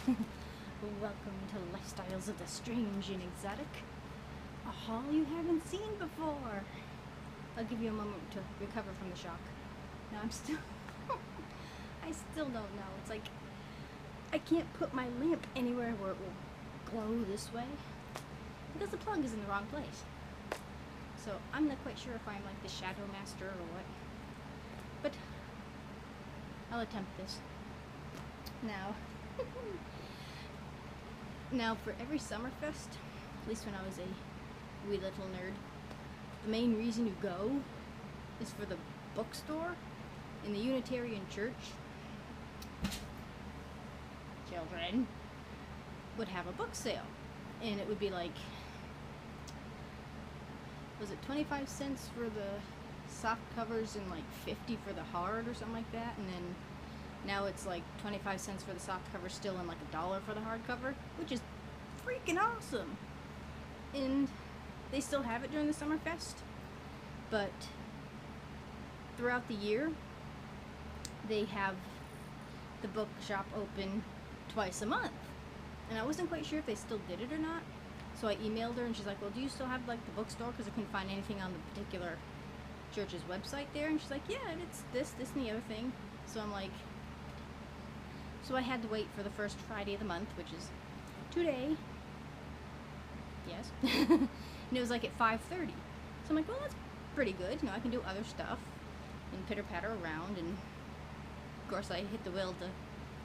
Welcome to Lifestyles of the Strange and Exotic, a haul you haven't seen before. I'll give you a moment to recover from the shock. No, I'm still... I still don't know. It's like, I can't put my lamp anywhere where it will glow this way, because the plug is in the wrong place. So I'm not quite sure if I'm like the Shadow Master or what. But I'll attempt this. Now for every Summerfest, at least when I was a wee little nerd, the main reason you go is for the bookstore in the Unitarian Church. Children would have a book sale, and it would be like, was it 25 cents for the soft covers and like 50 for the hard or something like that, and then now it's like 25 cents for the soft cover still and like $1 for the hardcover, which is freaking awesome. And they still have it during the Summerfest, but throughout the year they have the bookshop open twice a month, and I wasn't quite sure if they still did it or not. So I emailed her and she's like, well, do you still have like the bookstore, because I couldn't find anything on the particular church's website there. And she's like, yeah, and it's this and the other thing. So I'm like, so I had to wait for the first Friday of the month, which is today. Yes. And it was like at 5:30. So I'm like, well, that's pretty good. You know, I can do other stuff and pitter patter around, and of course I hit the will to,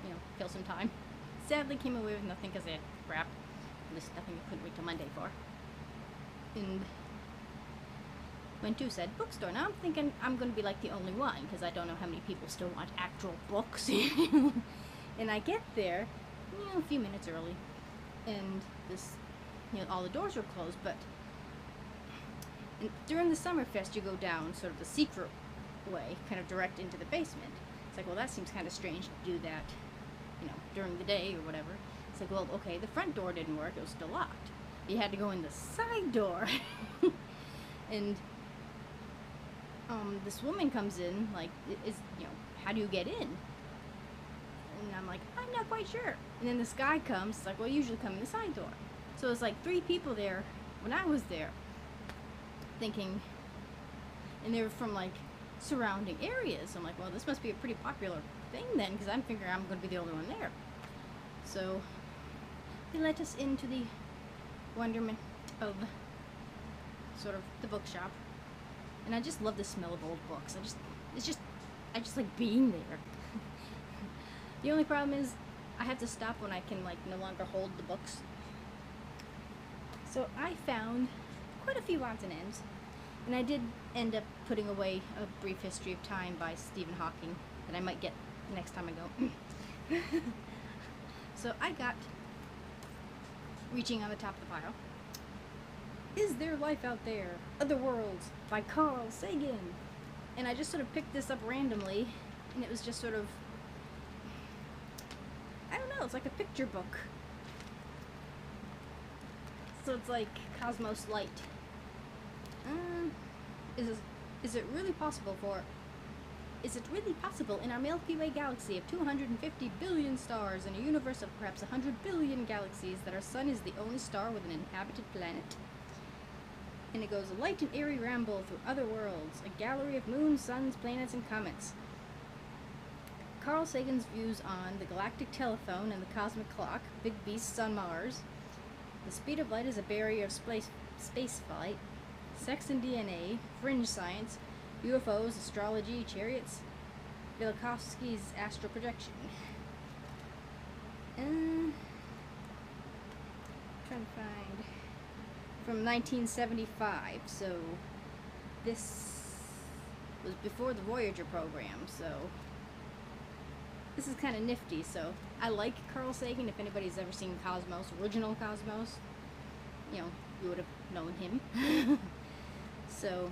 you know, kill some time. Sadly came away with nothing because I had crap. This nothing I couldn't wait till Monday for. And went to said bookstore. Now I'm thinking I'm going to be like the only one, because I don't know how many people still want actual books. And I get there, you know, a few minutes early, and this, you know, all the doors were closed. But during the Summerfest, you go down sort of the secret way, kind of direct into the basement. It's like, well, that seems kind of strange to do that, you know, during the day or whatever. It's like, well, okay, the front door didn't work; it was still locked. You had to go in the side door. And this woman comes in, like, is, you know, how do you get in? And I'm like, I'm not quite sure. And then this guy comes, it's like, well, you usually come in the side door. So it's like 3 people there when I was there, thinking, and they were from like surrounding areas. I'm like, well, this must be a pretty popular thing then, because I'm figuring I'm going to be the only one there. So they let us into the wonderment of sort of the bookshop. And I just love the smell of old books. I just like being there. The only problem is I have to stop when I can like no longer hold the books. So I found quite a few odds and ends, and I did end up putting away A Brief History of Time by Stephen Hawking that I might get next time I go. So I got Reaching on the Top of the Pile. Is There Life Out There? Other Worlds by Carl Sagan. And I just sort of picked this up randomly, and it was just sort of, I don't know, it's like a picture book. So it's like Cosmos Light. Is it really possible in our Milky Way galaxy of 250 billion stars, in a universe of perhaps 100 billion galaxies, that our sun is the only star with an inhabited planet? And it goes, a light and airy ramble through other worlds, a gallery of moons, suns, planets, and comets. Carl Sagan's views on the galactic telephone and the cosmic clock, big beasts on Mars, the speed of light is a barrier of space flight, sex and DNA, fringe science, UFOs, astrology, chariots, Velikovsky's astral projection. Trying to find from 1975, so this was before the Voyager program, so this is kind of nifty. So I like Carl Sagan. If anybody's ever seen Cosmos, original Cosmos, you know, you would have known him. So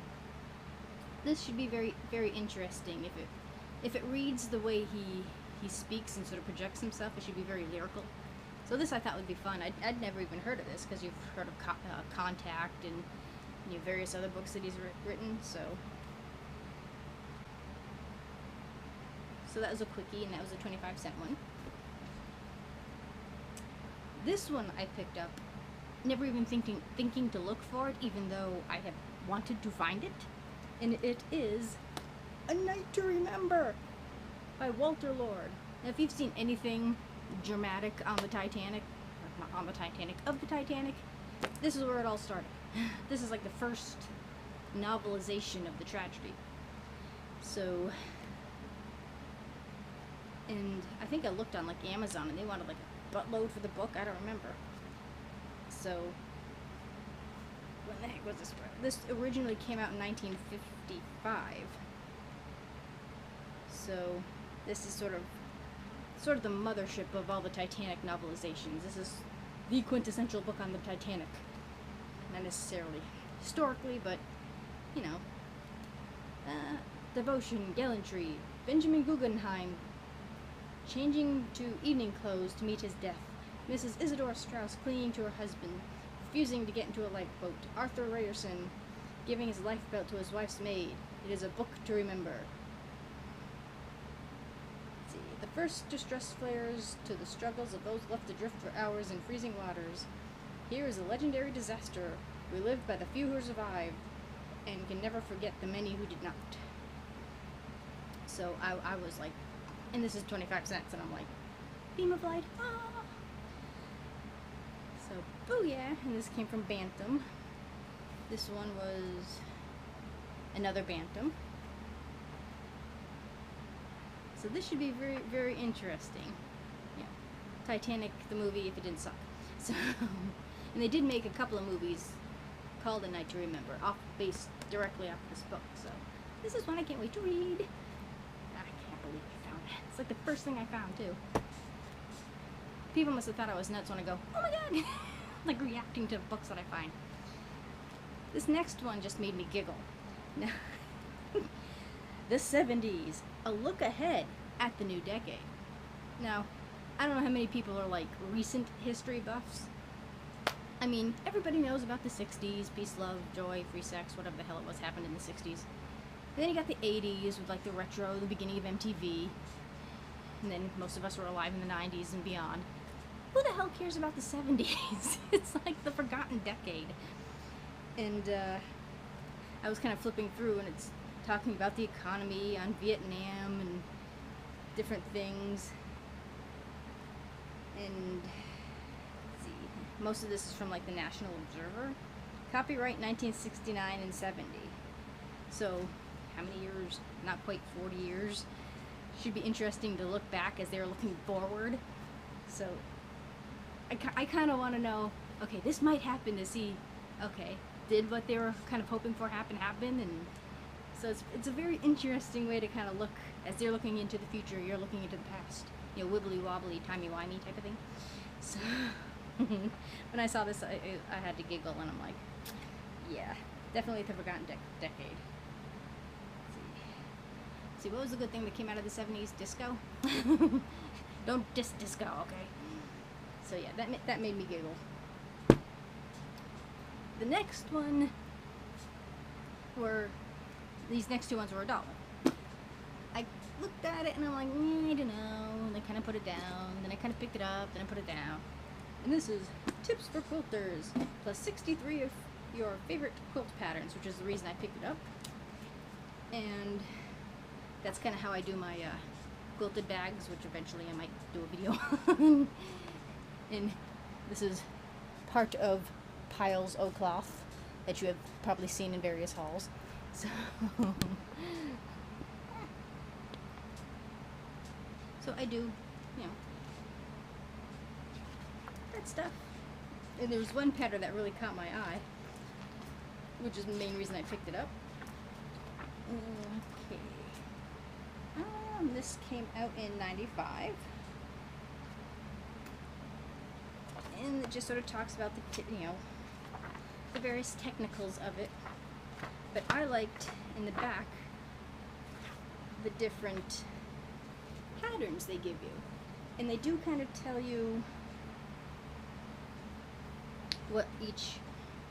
this should be very, very interesting. If it reads the way he speaks and sort of projects himself, it should be very lyrical. So this I thought would be fun. I'd never even heard of this, because you've heard of Contact and, you know, various other books that he's written. So that was a quickie, and that was a 25-cent one. This one I picked up, never even thinking to look for it, even though I have wanted to find it. And it is A Night to Remember by Walter Lord. Now, if you've seen anything dramatic on the Titanic, or not on the Titanic, of the Titanic, this is where it all started. This is like the first novelization of the tragedy. So, and I think I looked on like Amazon and they wanted like a buttload for the book. I don't remember. So, when the heck was this? This originally came out in 1955. So, this is sort of the mothership of all the Titanic novelizations. This is the quintessential book on the Titanic. Not necessarily historically, but, you know, devotion, gallantry, Benjamin Guggenheim changing to evening clothes to meet his death, Mrs. Isidore Straus clinging to her husband, refusing to get into a lifeboat, Arthur Ryerson giving his lifebelt to his wife's maid. It is a book to remember. Let's see. The first distress flares to the struggles of those left adrift for hours in freezing waters. Here is a legendary disaster, relived by the few who survived, and can never forget the many who did not. So I was like, and this is 25 cents, and I'm like, beam of light, ah! So, booyah, and this came from Bantam. This one was another Bantam. So this should be very, very interesting. Yeah, Titanic, the movie, if it didn't suck. So, and they did make a couple of movies called A Night to Remember, based directly off this book. So this is one I can't wait to read. I can't believe I found it. It's like the first thing I found too. People must have thought I was nuts when I go, oh my god, like reacting to books that I find. This next one just made me giggle. Now, the 70s, a look ahead at the new decade. Now, I don't know how many people are like recent history buffs. I mean, everybody knows about the 60s, peace, love, joy, free sex, whatever the hell it was happened in the 60s. And then you got the 80s with like the retro, the beginning of MTV. And then most of us were alive in the 90s and beyond. Who the hell cares about the 70s? It's like the forgotten decade. And I was kind of flipping through and it's talking about the economy on Vietnam and different things. And let's see, most of this is from like the National Observer. Copyright 1969 and 70. So how many years? Not quite 40 years. Should be interesting to look back as they're looking forward. So I kind of want to know, okay, this might happen, to see, okay, did what they were kind of hoping for happen, and so it's a very interesting way to kind of look, as they're looking into the future, you're looking into the past, you know, wibbly wobbly, timey-wimey type of thing. So when I saw this, I had to giggle, and I'm like, yeah, definitely the forgotten decade. See, what was the good thing that came out of the 70s? Disco? Don't diss disco, okay? So yeah, that made me giggle. The next one these next two ones were $1. I looked at it and I'm like, I don't know, and I kind of put it down, then I kind of picked it up, then I put it down. And this is Tips for Quilters, plus 63 of your favorite quilt patterns, which is the reason I picked it up. And that's kind of how I do my quilted bags, which eventually I might do a video on. And this is part of Piles O Cloth that you have probably seen in various hauls. So, so I do, you know, that stuff. And there was one pattern that really caught my eye, which is the main reason I picked it up. Okay. This came out in '95. And it just sort of talks about the, you know, the various technicals of it. But I liked in the back the different patterns they give you. And they do kind of tell you what each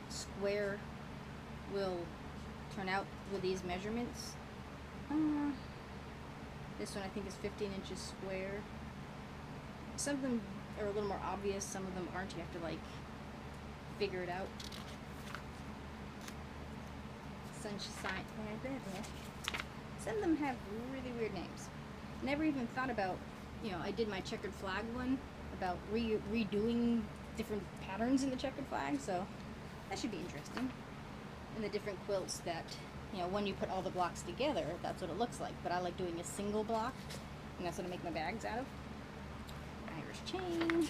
square will turn out with these measurements. This one I think is 15 inches square. Some of them are a little more obvious, some of them aren't. You have to like figure it out. Sunshine. Some of them have really weird names. Never even thought about, you know, I did my checkered flag one about redoing different patterns in the checkered flag, so that should be interesting. And the different quilts that, you know, when you put all the blocks together, that's what it looks like. But I like doing a single block, and that's what I make my bags out of. Irish chain.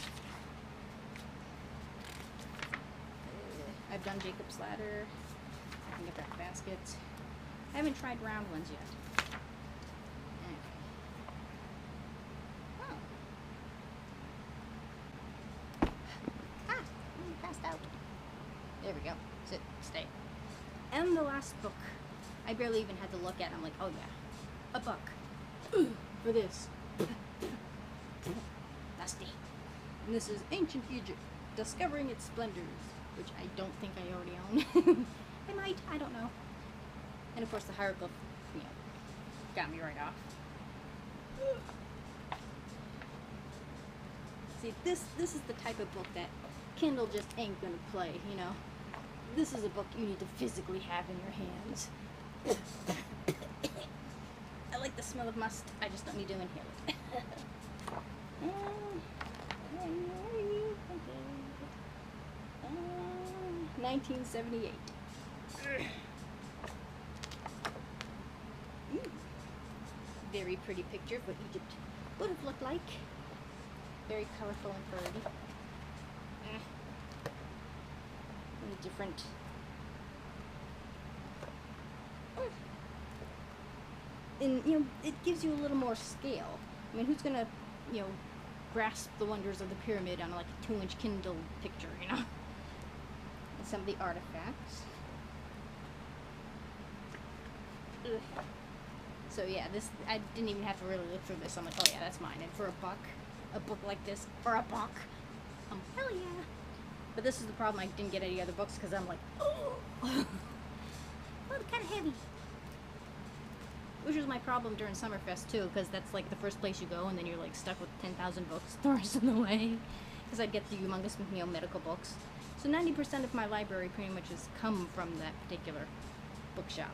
I've done Jacob's ladder. I can get back baskets. I haven't tried round ones yet. Okay. Oh. Ah, I'm passed out. There we go. Sit, stay. And the last book, I barely even had to look at. I'm like, oh yeah, a book for this. Dusty. And this is Ancient Egypt, Discovering Its Splendors, which I don't think I already own. I might, I don't know. And of course the hieroglyph, you know, got me right off. See, this is the type of book that Kindle just ain't gonna play, you know. This is a book you need to physically have in your hands. I like the smell of must, I just don't need to inhale it. 1978. Very pretty picture of what Egypt would have looked like. Very colorful and pretty. And different. And you know, it gives you a little more scale. I mean, who's gonna, you know, grasp the wonders of the pyramid on like a 2-inch Kindle picture, you know? And some of the artifacts. Ugh. So yeah, this, I didn't even have to really look through this. I'm like, oh yeah, that's mine. And for a book like this, for a buck, hell yeah. But this is the problem, I didn't get any other books because I'm like, oh, well, it's kind of heavy. Which was my problem during Summerfest too, because that's like the first place you go and then you're like stuck with 10,000 books the rest of the way. Because I get the humongous, you know, medical books. So 90% of my library pretty much has come from that particular bookshop.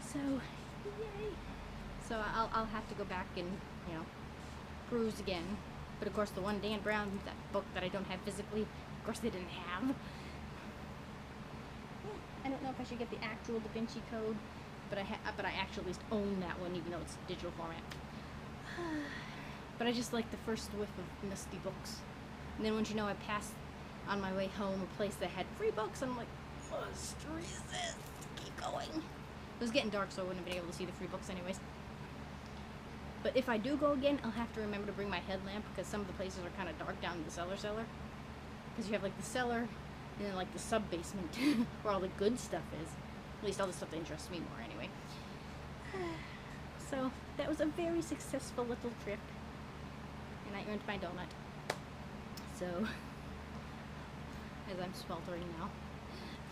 So, yay. So I'll have to go back and, you know, peruse again. But of course the one Dan Brown, that book that I don't have physically, of course they didn't have. I don't know if I should get the actual Da Vinci Code, but I actually at least own that one, even though it's digital format. But I just like the first whiff of musty books. And then once you know I passed on my way home a place that had free books, and I'm like, what street is this? Keep going. It was getting dark, so I wouldn't have been able to see the free books anyways. But if I do go again, I'll have to remember to bring my headlamp, because some of the places are kind of dark down in the cellar. Because you have like the cellar, and then like the sub-basement, where all the good stuff is. At least all the stuff that interests me more anyway. So, that was a very successful little trip. And I earned my donut. So, as I'm sweltering now,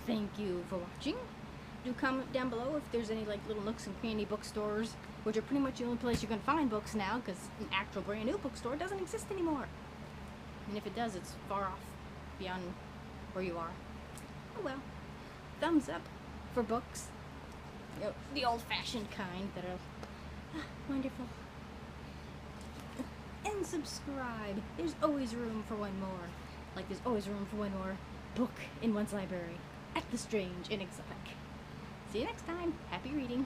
thank you for watching. Do comment down below if there's any like little nooks and cranny bookstores, which are pretty much the only place you're going to find books now, because an actual brand new bookstore doesn't exist anymore. And if it does, it's far off beyond where you are. Oh well. Thumbs up for books. You know, the old-fashioned kind that are wonderful. And subscribe. There's always room for one more. Like there's always room for one more book in one's library. At the strange and exotic. See you next time. Happy reading.